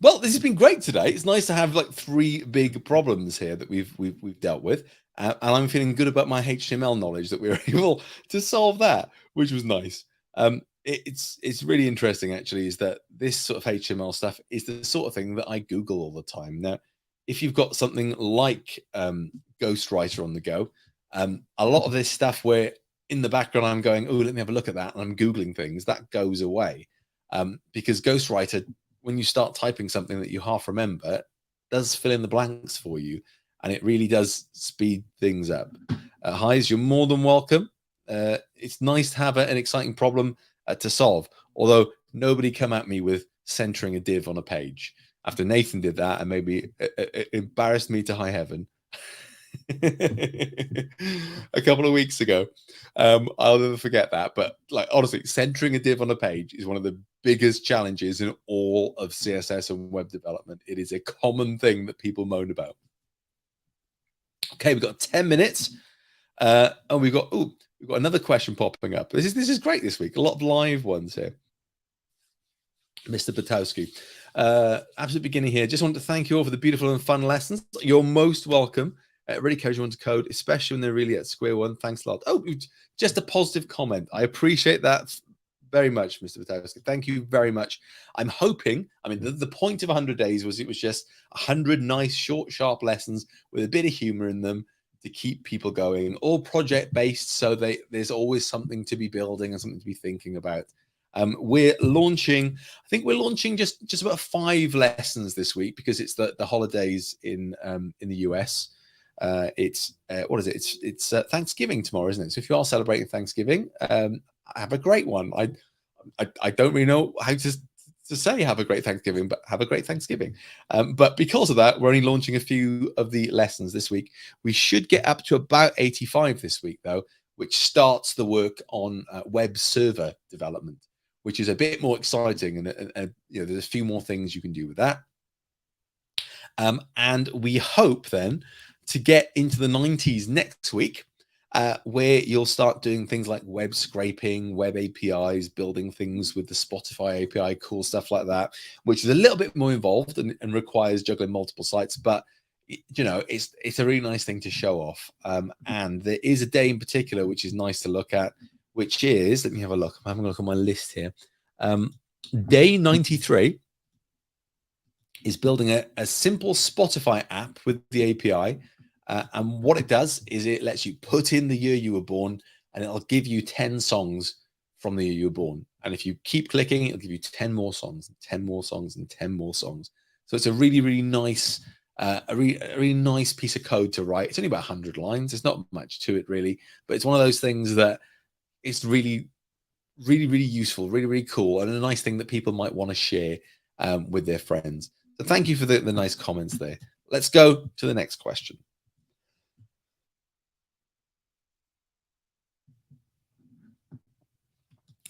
Well, this has been great today. It's nice to have like 3 big problems here that we've dealt with, and I'm feeling good about my HTML knowledge that we were able to solve that, which was nice. It's really interesting actually, is that this sort of HTML stuff is the sort of thing that I Google all the time. Now, if you've got something like Ghostwriter on the go, a lot of this stuff where in the background I'm going, oh, let me have a look at that, and I'm Googling things, that goes away. Because Ghostwriter, when you start typing something that you half remember, does fill in the blanks for you, and it really does speed things up. Highs, you're more than welcome. It's nice to have an exciting problem to solve, although nobody come at me with centering a div on a page. After Nathan did that and maybe embarrassed me to high heaven a couple of weeks ago. I'll never forget that. But like, honestly, centering a div on a page is one of the biggest challenges in all of CSS and web development. It is a common thing that people moan about. Okay, we've got 10 minutes. And we've got another question popping up. This is great this week. A lot of live ones here. Mr. Batowski. Absolute beginning here. Just want to thank you all for the beautiful and fun lessons. You're most welcome. It really encourages everyone to code, especially when they're really at square one. Thanks a lot. Oh, just a positive comment. I appreciate that very much, Mr. Vitowski. Thank you very much. I'm hoping, I mean, the point of 100 days was it was just 100 nice, short, sharp lessons with a bit of humor in them to keep people going, all project-based, so there's always something to be building and something to be thinking about. We're launching, I think we're launching just about 5 lessons this week because it's the holidays in the US. It's what is it? It's Thanksgiving tomorrow, isn't it? So if you are celebrating Thanksgiving, have a great one. I don't really know how to say have a great Thanksgiving, but have a great Thanksgiving. But because of that, we're only launching a few of the lessons this week. We should get up to about 85 this week, though, which starts the work on web server development, which is a bit more exciting, and you know, there's a few more things you can do with that. And we hope then to get into the 90s next week, where you'll start doing things like web scraping, web APIs, building things with the Spotify API, cool stuff like that, which is a little bit more involved and requires juggling multiple sites. But you know, it's a really nice thing to show off. And there is a day in particular which is nice to look at, which is, let me have a look. I'm having a look on my list here. Day 93 is building a simple Spotify app with the API. And what it does is it lets you put in the year you were born, and it'll give you 10 songs from the year you were born. And if you keep clicking, it'll give you 10 more songs, and 10 more songs, and 10 more songs. So it's a really, really nice, a really nice piece of code to write. It's only about 100 lines. There's not much to it really, but it's one of those things that it's really, really, really useful, really, really cool, and a nice thing that people might want to share with their friends. So thank you for the nice comments there. Let's go to the next question.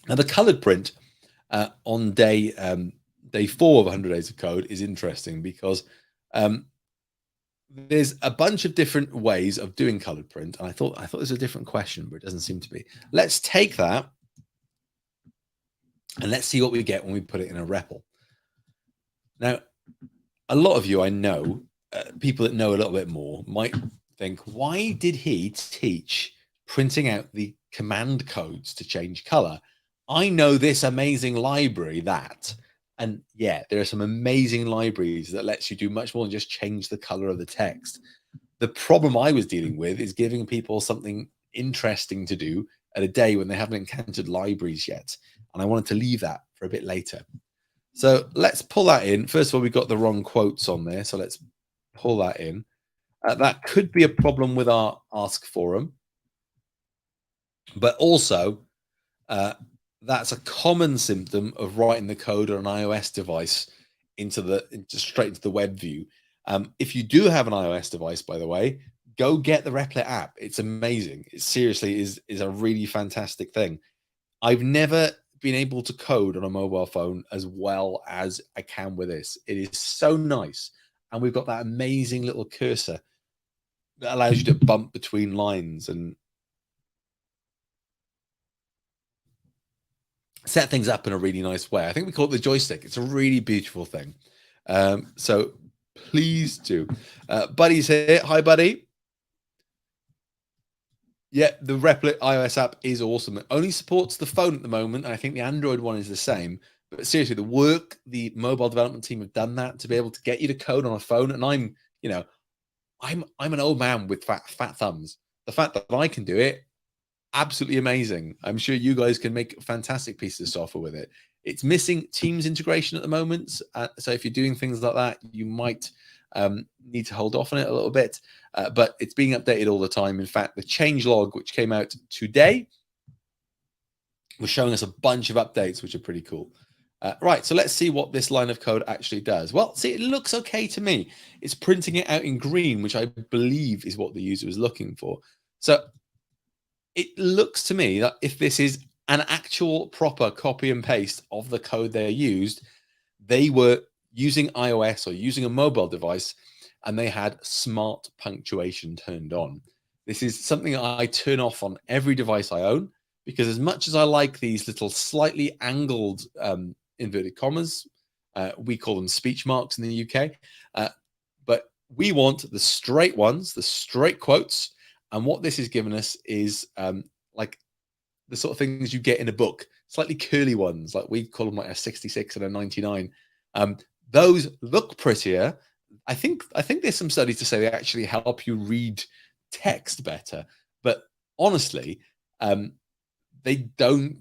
Now, the colored print on day 4 of 100 Days of Code is interesting because there's a bunch of different ways of doing colored print. And I thought there's a different question, but it doesn't seem to be. Let's take that and let's see what we get when we put it in a REPL. Now, a lot of you, I know, people that know a little bit more might think, why did he teach printing out the command codes to change color? I know this amazing library that, and yeah, there are some amazing libraries that lets you do much more than just change the color of the text. The problem I was dealing with is giving people something interesting to do at a day when they haven't encountered libraries yet. And I wanted to leave that for a bit later. So let's pull that in. First of all, we've got the wrong quotes on there. So let's pull that in. That could be a problem with our Ask forum. But also, that's a common symptom of writing the code on an iOS device straight into the web view. If you do have an iOS device, by the way, go get the Replit app. It's amazing. It seriously is a really fantastic thing. I've never been able to code on a mobile phone as well as I can with this. It is so nice. And we've got that amazing little cursor that allows you to bump between lines and set things up in a really nice way. I think we call it the joystick. It's a really beautiful thing. So please do. Buddy's here. Hi, Buddy. Yeah, the Replit iOS app is awesome. It only supports the phone at the moment, and I think the Android one is the same. But seriously, the work the mobile development team have done that to be able to get you to code on a phone, and I'm an old man with fat thumbs. The fact that I can do it, absolutely amazing. I'm sure you guys can make fantastic pieces of software with it. It's missing Teams integration at the moment, so if you're doing things like that, you might need to hold off on it a little bit, but it's being updated all the time. In fact, the change log, which came out today, was showing us a bunch of updates, which are pretty cool. Right, so let's see what this line of code actually does. Well, see, it looks okay to me. It's printing it out in green, which I believe is what the user was looking for. So it looks to me that if this is an actual proper copy and paste of the code they used, they were using iOS or using a mobile device, and they had smart punctuation turned on. This is something I turn off on every device I own, because as much as I like these little slightly angled inverted commas, we call them speech marks in the UK, but we want the straight ones, the straight quotes. And what this is giving us is like the sort of things you get in a book, slightly curly ones, like we call them like a 66 and a 99. Those look prettier. I think there's some studies to say they actually help you read text better. But honestly, they're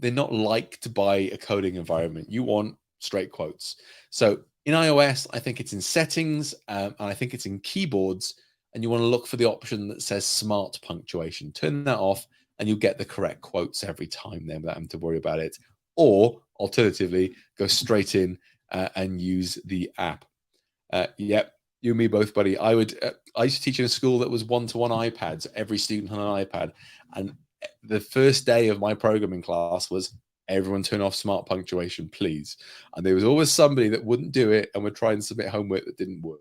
not liked by a coding environment. You want straight quotes. So in iOS, I think it's in settings, and I think it's in keyboards, and you want to look for the option that says smart punctuation. Turn that off and you'll get the correct quotes every time then without having to worry about it. Or alternatively, go straight in and use the app. Yep, you and me both, buddy. I used to teach in a school that was one-to-one iPads. Every student had an iPad, and the first day of my programming class was everyone turn off smart punctuation, please. And there was always somebody that wouldn't do it and would try and submit homework that didn't work.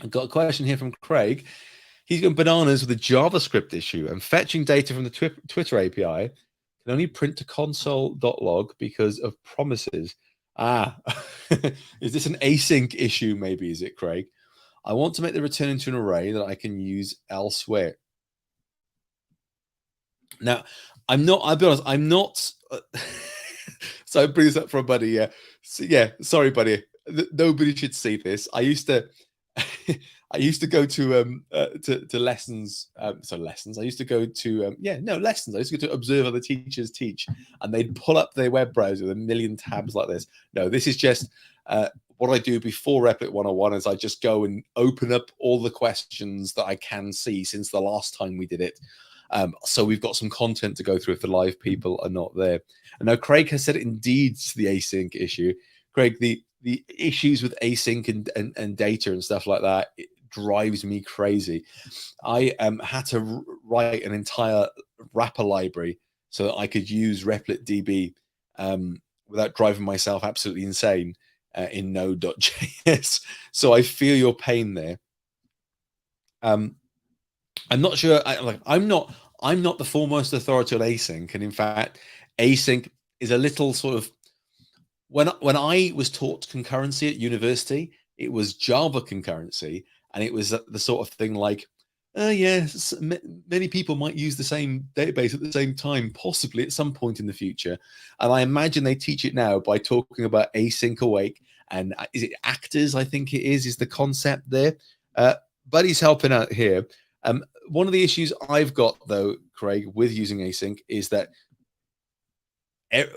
I've got a question here from Craig. He's going bananas with a JavaScript issue and fetching data from the Twitter API can only print to console.log because of promises. Is this an async issue? Maybe, is it, Craig? I want to make the return into an array that I can use elsewhere. Now, I'll be honest, I'm not. So I bring this up for a buddy. Yeah. So, yeah. Sorry, buddy. Nobody should see this. I used to. I used to go to lessons. Lessons. I used to go to lessons. I used to go to observe other teachers teach, and they'd pull up their web browser with a million tabs like this. No, this is just what I do before Replit 101. Is I just go and open up all the questions that I can see since the last time we did it. So we've got some content to go through if the live people are not there. And now Craig has said indeed to the async issue. Craig, the issues with async and data and stuff like that, it drives me crazy. I had to write an entire wrapper library so that I could use Replit DB without driving myself absolutely insane in Node.js. So I feel your pain there. I'm not sure. I'm not the foremost authority on async, and in fact, async is a little sort of when I was taught concurrency at university, it was Java concurrency, and it was the sort of thing like, yes, many people might use the same database at the same time, possibly at some point in the future. And I imagine they teach it now by talking about async awake, and is it actors? I think it is the concept there. Buddy's helping out here. One of the issues I've got, though, Craig, with using async is that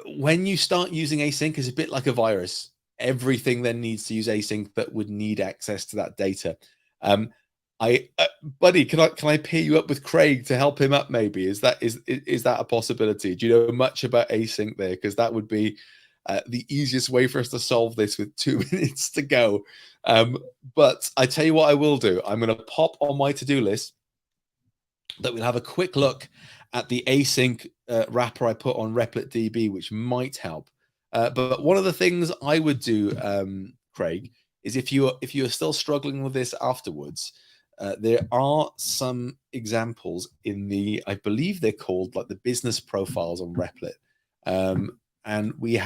when you start using async, it's a bit like a virus. Everything then needs to use async, but would need access to that data. Buddy, can I pair you up with Craig to help him up? Maybe is that a possibility? Do you know much about async there? Because that would be the easiest way for us to solve this with 2 minutes to go. But I tell you what I will do. I'm going to pop on my to-do list that we'll have a quick look at the async wrapper I put on Replit DB, which might help. But one of the things I would do, Craig, is if you're still struggling with this afterwards, there are some examples in I believe they're called like the business profiles on Replit. And we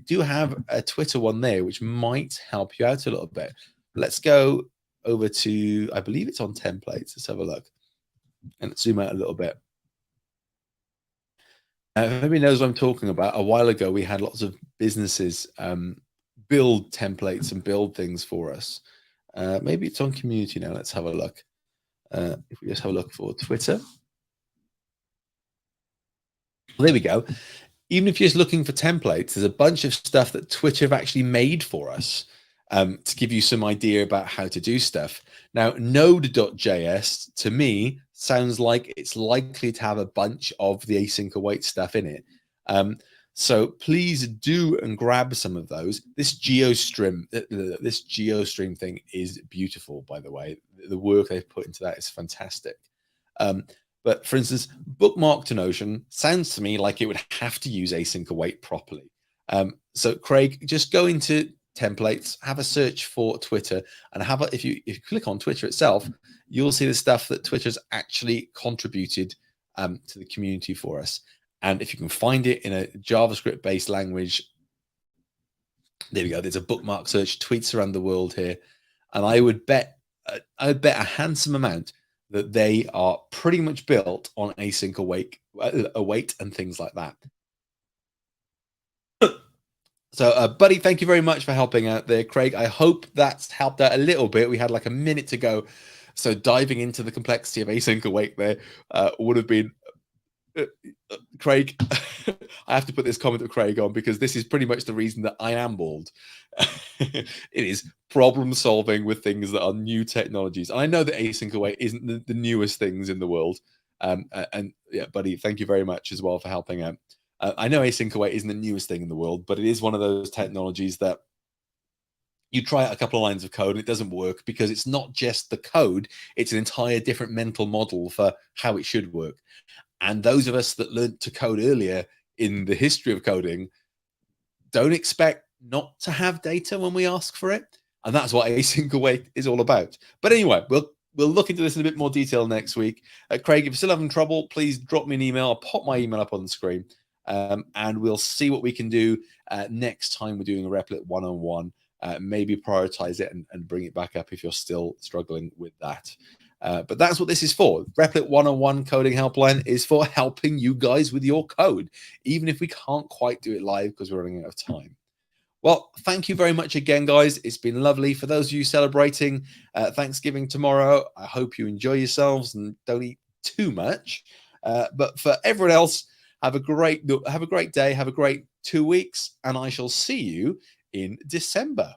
do have a Twitter one there, which might help you out a little bit. Let's go over to, I believe it's on templates. Let's have a look and zoom out a little bit. If anybody knows what I'm talking about, a while ago we had lots of businesses build templates and build things for us. Maybe it's on community now. Let's have a look. If we just have a look for Twitter. Well, there we go. Even if you're just looking for templates, there's a bunch of stuff that Twitter have actually made for us to give you some idea about how to do stuff. Now, Node.js, to me, sounds like it's likely to have a bunch of the async await stuff in it. So please do and grab some of those. This GeoStream thing is beautiful, by the way. The work they've put into that is fantastic. But for instance, bookmark to Notion sounds to me like it would have to use async await properly. So Craig, just go into templates, have a search for Twitter, and if you click on Twitter itself, you'll see the stuff that Twitter's actually contributed to the community for us. And if you can find it in a JavaScript-based language, there we go. There's a bookmark search, tweets around the world here. and I would bet a handsome amount that they are pretty much built on async await and things like that. So, buddy, thank you very much for helping out there, Craig. I hope that's helped out a little bit. We had like a minute to go, so diving into the complexity of async await there would have been Craig. I have to put this comment of Craig on because this is pretty much the reason that I am bald. It is problem solving with things that are new technologies. And I know that async await isn't the newest things in the world. And yeah, buddy, thank you very much as well for helping out. I know async await isn't the newest thing in the world, but it is one of those technologies that you try out a couple of lines of code and it doesn't work because it's not just the code, it's an entire different mental model for how it should work. And those of us that learned to code earlier in the history of coding don't expect not to have data when we ask for it. And that's what async await is all about. But anyway, we'll look into this in a bit more detail next week. Craig, if you're still having trouble, please drop me an email. I'll pop my email up on the screen. And we'll see what we can do next time we're doing a Replit one-on-one. Maybe prioritize it and bring it back up if you're still struggling with that. But that's what this is for. Replit one-on-one coding helpline is for helping you guys with your code, even if we can't quite do it live because we're running out of time. Well, thank you very much again, guys. It's been lovely. For those of you celebrating Thanksgiving tomorrow, I hope you enjoy yourselves and don't eat too much. But for everyone else, have a great day. Have a great 2 weeks, and I shall see you in December.